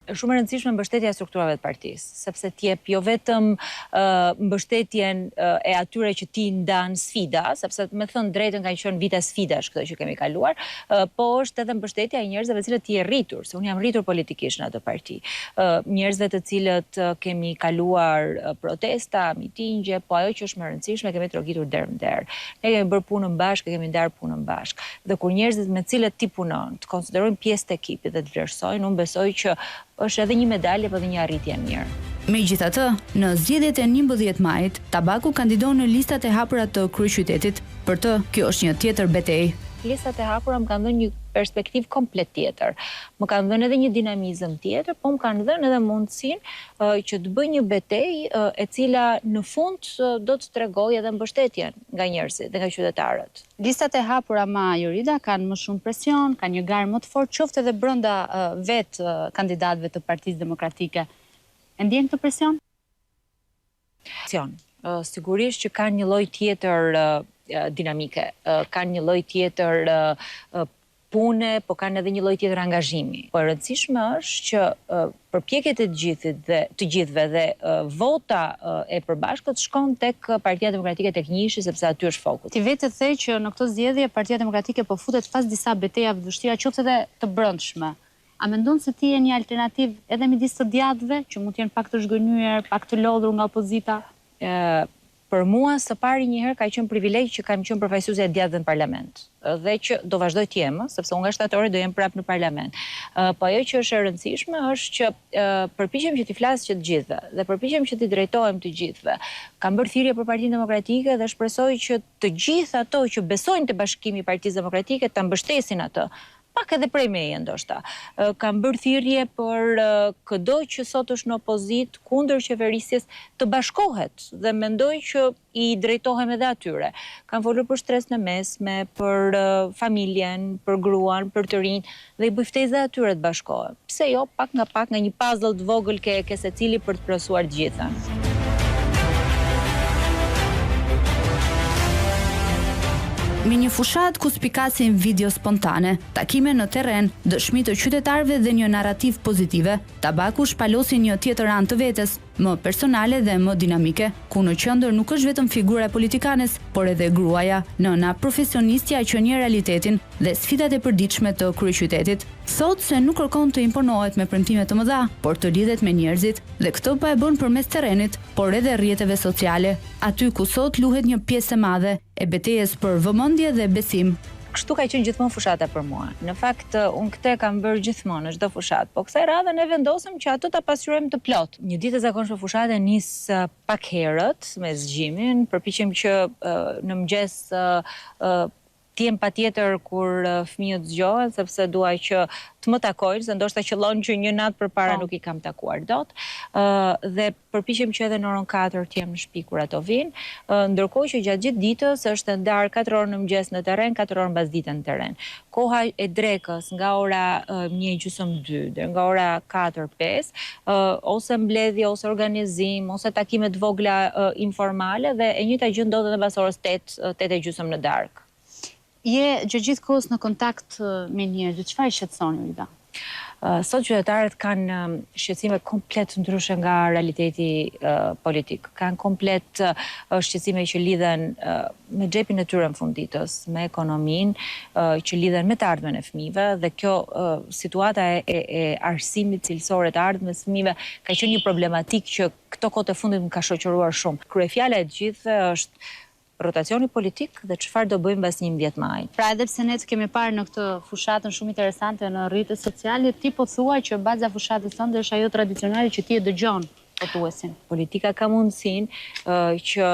shumë e rëndësishme mbështetja e strukturave të partisë, sepse t'jep jo vetëm mbështetjen e atyre që ti ndan sfida, sepse me thënë drejtën kanë qenë vite sfidash këto që kemi kaluar, po është edhe mbështetja e njerëzve të cilët i rritur, se unë jam rritur politikisht në atë parti. Njerëzve të cilët kemi kaluar protesta, mitingje, po ajo që është më rëndësishme kemi trogitur derë në derë. Ne kemi bërë punën bashkë, kemi ndarë punën bashkë. Dhe kur njerëzit me cilët ti punon, të konsiderojnë pjesë të ekipit dhe të vlerësojnë, unë besoj që është edhe një medalje për dhe një arritje mirë. Megjithatë, në zgjedhjet e 11 majit, Tabaku kandidon në listat e hapura të kryeqytetit. Për të, kjo është një tjetër betejë. Listat e hapura më kanë dhënë një perspektivë komplet tjetër. Më kanë dhënë edhe një dinamizëm tjetër, po më kanë dhënë edhe mundësinë që të bëj një betejë e cila në fund do të tregojë edhe mbështetjen nga njerëzit dhe nga qytetarët. Listat e hapura Jorida kanë më shumë presion, kanë një garë më të fortë, qoftë edhe brenda vetë kandidatëve të Partisë Demokratike. E ndjen këtë presion? Sigurisht që kanë një lloj tjetër dinamike, kanë një lloj tjetër pune, po kanë edhe një lloj tjetër angazhimi. Po e rëndësishme është që përpjekjet e të gjithëve dhe vota e përbashkët shkon tek Partia Demokratike tek njëshi, sepse aty është fokus. Ti vetë the që në këto zgjedhje Partia Demokratike po futet pas disa betejave të vështira, qoftë edhe të brendshme. A mendon se ti je një alternativë edhe midis të djathtëve, që mund të jenë pak të zhgënjur, pak të lodhur nga opozita? Për mua, së pari njëherë ka qenë privilegj që kam qenë përfaqësuese e djathtëve në parlament dhe që do vazhdoj të jem, sepse unë nga shtatori do jem prapë në parlament. Po ajo që është e rëndësishme është që përpiqem që t'i flas që të gjithëve dhe përpiqem që t'i drejtohem të gjithëve. Kam bërë thirrje për Partinë Demokratike dhe shpresoj që të gjithë ato që besojnë te bashkimi i Partisë Demokratike ta mbështesin atë. Pak edhe prej meje ndoshta. Kam bërë thirrje për çdo që sot është në opozit kundër qeverisjes të bashkohet dhe mendoj që i drejtohem edhe atyre. Kam folur për shtresën e mesme, për familjen, për gruan, për të rinj dhe i bëj ftesë atyre të bashkohen. Pse jo, pak nga një puzzle të vogël ke secili për të plotësuar të gjitha. Me një fushat ku spikasin video spontane, takime në terren, dëshmi të qytetarëve dhe një narrativ pozitive, Tabaku shpalosi një tjetër anë të vetes, më personale dhe më dinamike, ku në qendër nuk është vetëm figura e politikanes, por edhe gruaja, nëna, profesionistja që njeh realitetin dhe sfidat e përditshme të kryeqytetit. Thotë se nuk kërkon të imponohet me premtime të mëdha, por të lidhet me njerëzit dhe këtë pa e bën përmes terrenit, por edhe rrjeteve sociale, aty ku sot luhet një pjesë e madhe e betejës për vëmendje dhe besim. Kështu ka qenë gjithmonë fushata për mua. Në fakt, unë këtë kam bërë gjithmonë në çdo fushat, po kësaj radhe ne vendosëm që ato ta pasqyrojmë të plot. Një ditë e zakonshme fushate nis pak herët me zgjimin, përpiqem që në mëngjes të jem patjetër kur fëmijët zgjohen, sepse dua që të më takojnë, se ndoshta qëllon që një natë përpara nuk i kam takuar dot. Dhe përpiqem që edhe në orën 4 të jem në shtëpi kur ato vinë, ndërkohë që gjatë gjithë ditës është ndar 4 orë në mëngjes në terren, 4 orë mbasdite në terren. Koha e drekës nga ora 1:30 deri nga ora 4-5, ose mbledhje, ose organizim, ose takime të vogla informale dhe e njëjta gjë ndodhet edhe pas orës 8:30 në darkë. Je gjithë kohës në kontakt me njerëzit, çfarë shqetëson Jorida? Sot qytetarët kanë shqetësime komplet ndryshe nga realiteti politik. Kanë komplet shqetësime që lidhen me xhepin e tyre në fund ditës, me ekonominë, që lidhen me të ardhmen e fëmijëve dhe kjo situata e arsimit cilësor të ardhmës së fëmijëve ka qenë një problematikë që këto kohë të fundit më ka shoqëruar shumë. Kryefjala e gjithë është rotacioni politik dhe çfarë do bëjmë pas 11 majit. Pra edhe pse ne të kemi parë në këtë fushatën shumë interesante në rrjetet sociale, ti po thua që baza fushatës tënde është ajo tradicionale që ti e dëgjon votuesin. Politika ka mundësinë që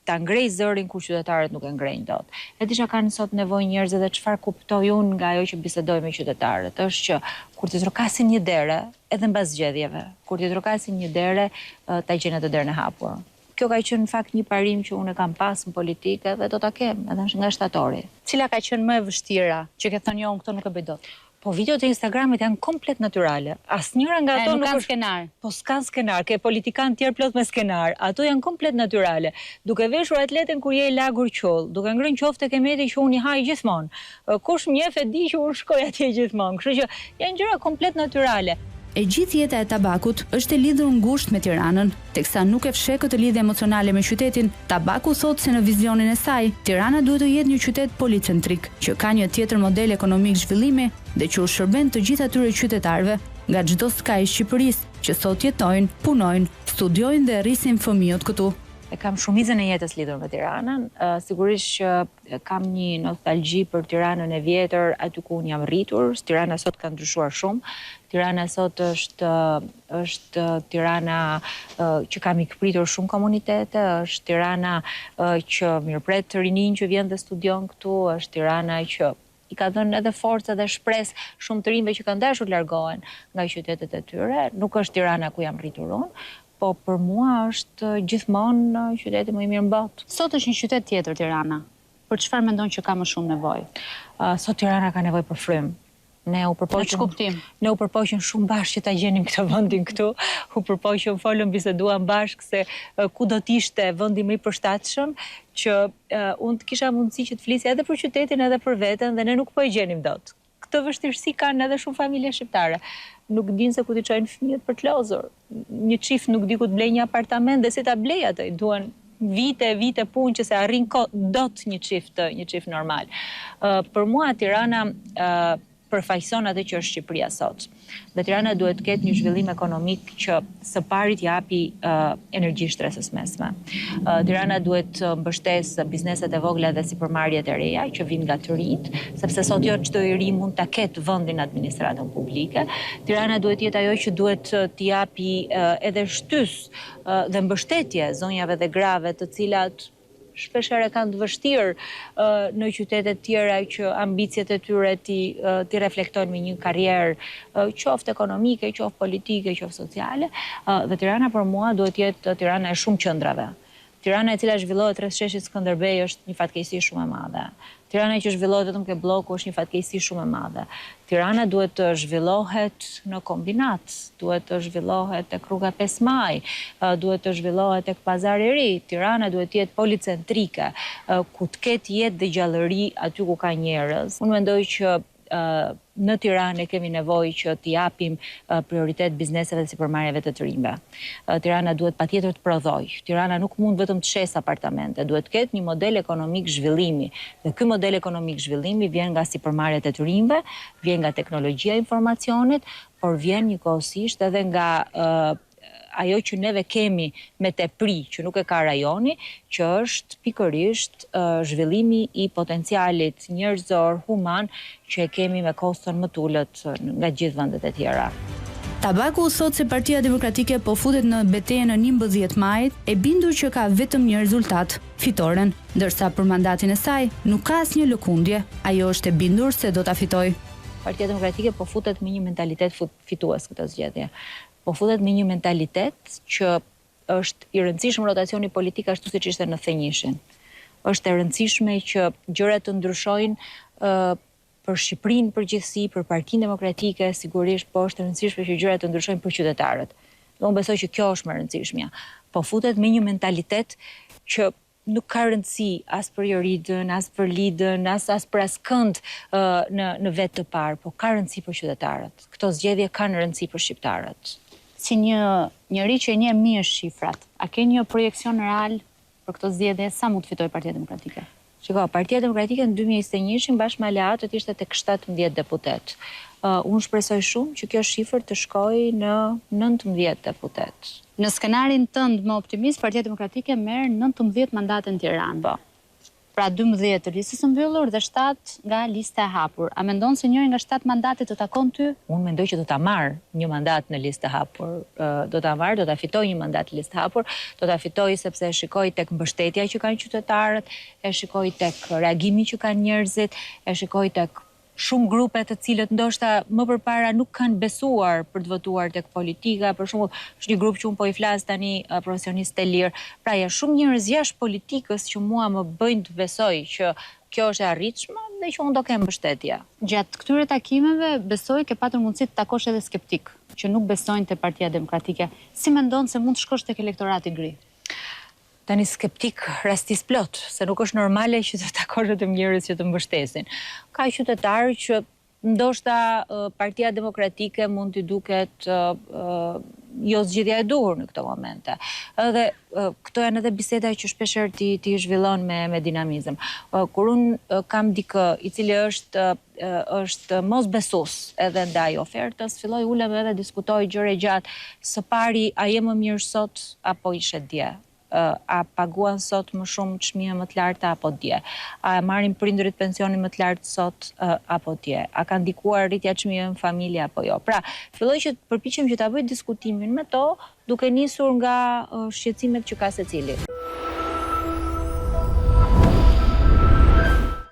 ta ngrej zërin kur qytetarët nuk e ngrejnë dot. E di çka kanë sot nevojë njerëzit dhe çfarë kuptoj unë nga ajo që bisedoj me qytetarët, është që kur të trokasin një dere, edhe mbas zgjedhjeve, kur të trokasin një dere, ta gjejnë atë derën e hapur. Kjo ka qenë në fakt një parim që unë kam pas në politikë dhe do ta kem edhe nga shtatori. Cila ka qenë më e vështira që ke thënë jo, unë këtë nuk e bëj dot? Po videot e Instagramit janë komplet natyrale. Asnjëra nga ato nuk kanë skenar. Po s'kan skenar, ke politikan tjerë plot me skenar. Ato janë komplet natyrale. Duke veshur atleten kur je i lagur qoll, duke ngrënë qoftë tek Mehmeti që unë i haj gjithmonë. Kush më njeh e di që unë shkoj atje gjithmonë. Kështu që janë gjëra komplet natyrale. E gjithë jeta e Tabakut është e lidhur ngushtë me Tiranën, teksa nuk e fsheh këtë lidhje emocionale me qytetin. Tabaku thotë se në vizionin e saj, Tirana duhet të jetë një qytet policentrik, që ka një tjetër model ekonomik zhvillimi dhe që u shërben të gjithë atyre qytetarëve nga çdo skaj i Shqipërisë që sot jetojnë, punojnë, studiojnë dhe rrisin fëmijët këtu. E kam shumicën e jetës lidhur me Tiranën, sigurisht që kam një nostalgji për Tiranën e vjetër, aty ku unë jam rritur. Tirana sot ka ndryshuar shumë. Tirana sot është Tirana që ka mikpritur shumë komunitete, është Tirana që mirëpret të rinin që vjen dhe studion këtu, është Tirana që i ka dhënë edhe forcë dhe shpresë shumë të rinjve që kanë dashur largohen nga qytetet e tyre. Nuk është Tirana ku jam rritur unë, po për mua është gjithmonë qyteti më i mirë në botë. Sot është një qytet tjetër Tirana. Për çfarë mendon që ka më shumë nevojë? Sot Tirana ka nevojë për frymë. Ne u përpoqëm shumë bashkë që ta gjenim këtë vendin këtu. U përpoqëm, folëm, biseduam bashkë se ku do të ishte vendi më i përshtatshëm që unë të kisha mundësi që të flisja edhe për qytetin edhe për veten dhe ne nuk po e gjenim dot. Këtë vështirësi kanë edhe shumë familje shqiptare. Nuk dinë se ku t'i çojnë fëmijët për të lozur. Një çift nuk di ku të blejë një apartament dhe si ta blej atë, duan vite punë që se arrin dot një çift normal. Për mua Tirana përfaqëson atë që është Shqipëria sot. Dhe Tirana duhet të ketë një zhvillim ekonomik që së pari t'japi energji shtresës mesme. Tirana duhet të mbështesë bizneset e vogla dhe sipërmarrjet e reja që vijnë nga të rinjt, sepse sot jo çdo i ri mund ta ketë vendin administratën publike. Tirana duhet të jetë ajo që duhet t'i japi edhe shtys dhe mbështetje zonjave dhe grave të cilat shpeshherë kanë të vështirë në qytetet tjera që ambicjet e tyre ti reflektojnë me një karrierë qoftë ekonomike, qoftë politike, qoftë sociale. Dhe Tirana për mua duhet jetë Tirana e shumë qendrave. Tirana e cila zhvillohet rreth sheshit Skënderbej është një fatkeqësi shumë e madhe. Tirana që zhvillohet vetëm ke bloku është një fatkeqësi shumë e madhe. Tirana duhet të zhvillohet në kombinat, duhet të zhvillohet tek rruga 5 Maj, duhet të zhvillohet tek Pazari i Ri. Tirana duhet të jetë policentrike, ku të ketë jetë dhe gjallëri aty ku ka njerëz. Unë mendoj që në Tiranë kemi nevojë që t'i japim prioritet bizneseve dhe sipërmarrjeve të rinjve. Tirana duhet patjetër të prodhojë. Tirana nuk mund vetëm të shes apartamente, duhet të ketë një model ekonomik zhvillimi. Dhe ky model ekonomik zhvillimi vjen nga sipërmarrjet e të rinjve, vjen nga teknologjia e informacionit, por vjen njëkohësisht edhe nga ajo që neve kemi me tepri, që nuk e ka rajoni, që është pikërisht zhvillimi i potencialit njerëzor, human, që e kemi me koston më të ulët nga gjithë vendet e tjera. Tabaku thot se Partia Demokratike po futet në betejën e 11 majit, e bindur që ka vetëm një rezultat, fitoren, ndërsa për mandatin e saj nuk ka asnjë lëkundje. Ajo është e bindur se do ta fitojë. Partia Demokratike po futet me një mentalitet fitues këtë zgjedhje. Po futet me një mentalitet që është i rëndësishëm rotacioni politik ashtu siç ishte në thënjishin. Është e rëndësishme që gjërat të ndryshojnë për Shqipërinë përgjithësi, për Partinë Demokratike, sigurisht, po është e rëndësishme që gjërat të ndryshojnë për qytetarët. Dhe unë besoj që kjo është më rëndësishmja. Po futet me një mentalitet që nuk ka rëndësi as për Joridën, as për Lidën, as për askënd në vetë të parë, po ka rëndësi për qytetarët. Këto zgjedhje kanë rëndësi për shqiptarët. Si njëri që e njeh mirë shifrat, a ke një projekcion real për këtë zgjedhje sa mund të fitojë Partia Demokratike? Shiko, Partia Demokratike në 2021 bashkë me aleatët ishte tek 17 deputet. Unë shpresoj shumë që kjo shifër të shkojë në 19 deputet. Në skenarin tënd më optimist, Partia Demokratike merr 19 mandate në Tiranë. Po. Pra 12 të listës së mbyllur dhe 7 nga lista e hapur. A mendon se njëri nga 7 mandate të takon ty? Unë mendoj që do ta marr një mandat në listë të hapur. Do ta fitoj një mandat në listë të hapur, do ta fitoj sepse e shikoj tek mbështetja që kanë qytetarët, e shikoj tek reagimi që kanë njerëzit, e shikoj tek shumë grupe të cilët ndoshta më përpara nuk kanë besuar për të votuar tek politika, për shembull, është një grup që unë po i flas tani, profesionistë të lirë. Pra janë shumë njerëz jashtë politikës që mua më bëjnë të besoj që kjo është e arritshme dhe që unë do kem mbështetje. Gjatë këtyre takimeve besoj ke patur mundësi të takosh edhe skeptik, që nuk besojnë te Partia Demokratike. Si mendon se mund të shkosh tek elektorati gri? Tani skeptik rastis plot, se nuk është normale që të takosh vetëm njerëz që të mbështesin. Ka qytetarë që ndoshta Partia Demokratike mund t'i duket jo zgjidhja e duhur në këto momente. Edhe këto janë edhe biseda që shpeshherë ti zhvillon me dinamizëm. Kur unë kam dikë i cili është mos besues edhe ndaj ofertës, filloj ulem edhe diskutoj gjëre gjatë. Së pari, a je më mirë sot apo ishe dje? A paguan sot më shumë çmime më të larta apo dje? A marrin prindërit pensionin më të lartë sot apo dje? A ka ndikuar rritja e çmimeve në familje apo jo? Pra, filloj që përpiqem që ta bëj diskutimin me to, duke nisur nga shqetësimet që ka secili.